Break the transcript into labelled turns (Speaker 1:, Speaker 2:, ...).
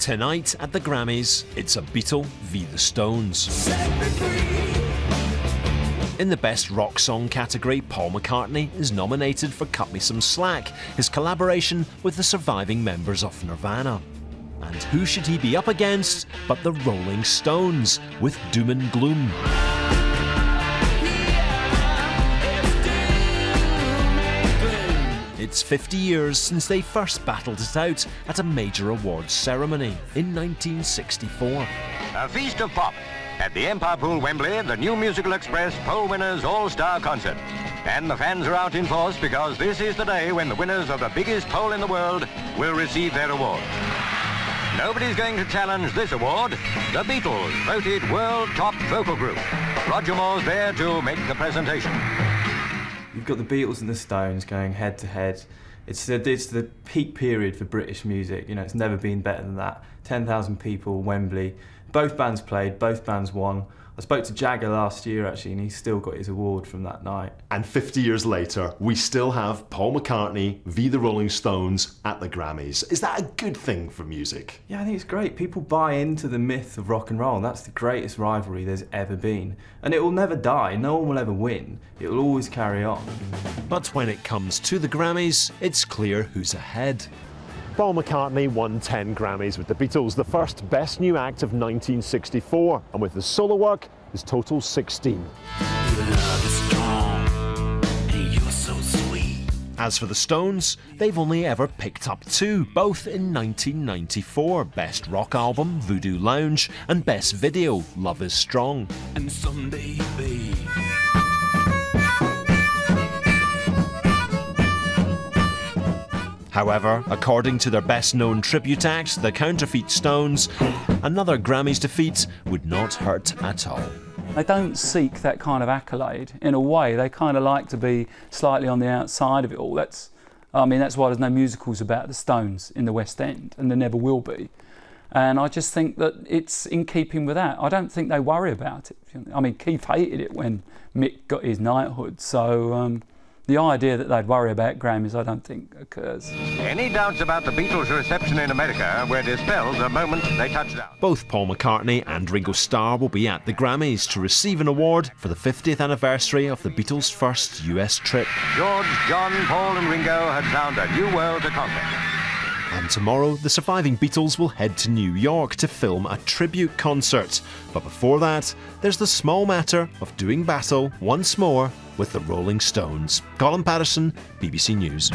Speaker 1: Tonight at the Grammys, it's a Beatle v The Stones. In the Best Rock Song category, Paul McCartney is nominated for Cut Me Some Slack, his collaboration with the surviving members of Nirvana. And who should he be up against but the Rolling Stones with Doom and Gloom. It's 50 years since they first battled it out at a major awards ceremony in 1964.
Speaker 2: A feast of pop at the Empire Pool, Wembley, the new Musical Express Poll Winners All-Star Concert. And the fans are out in force because this is the day when the winners of the biggest poll in the world will receive their award. Nobody's going to challenge this award. The Beatles, voted World Top Vocal Group. Roger Moore's there to make the presentation.
Speaker 3: You've got the Beatles and the Stones going head to head. It's the peak period for British music. You know, it's never been better than that. 10,000 people, Wembley. Both bands played, both bands won. I spoke to Jagger last year actually, and he still got his award from that night.
Speaker 4: And 50 years later, we still have Paul McCartney v the Rolling Stones at the Grammys. Is that a good thing for music?
Speaker 3: Yeah, I think it's great. People buy into the myth of rock and roll. That's the greatest rivalry there's ever been. And it will never die. No one will ever win. It will always carry on.
Speaker 1: But when it comes to the Grammys, it's clear who's ahead.
Speaker 4: Paul McCartney won 10 Grammys with the Beatles, the first Best New Act of 1964, and with his solo work, his total 16. As for the Stones, they've only ever picked up 2, both in 1994, Best Rock Album, Voodoo Lounge, and Best Video, Love Is Strong. And someday, babe. However, according to their best-known tribute act, the Counterfeit Stones, another Grammys defeat would not hurt at all.
Speaker 5: They don't seek that kind of accolade. In a way, they kind of like to be slightly on the outside of it all. That's why there's no musicals about the Stones in the West End, and there never will be. And I just think that it's in keeping with that. I don't think they worry about it. I mean, Keith hated it when Mick got his knighthood, so the idea that they'd worry about Grammys, I don't think occurs.
Speaker 2: Any doubts about the Beatles' reception in America were dispelled the moment they touched down.
Speaker 1: Both Paul McCartney and Ringo Starr will be at the Grammys to receive an award for the 50th anniversary of the Beatles' first US trip.
Speaker 2: George, John, Paul and Ringo had found a new world to conquer.
Speaker 1: And tomorrow, the surviving Beatles will head to New York to film a tribute concert. But before that, there's the small matter of doing battle once more with the Rolling Stones. Colin Patterson, BBC News.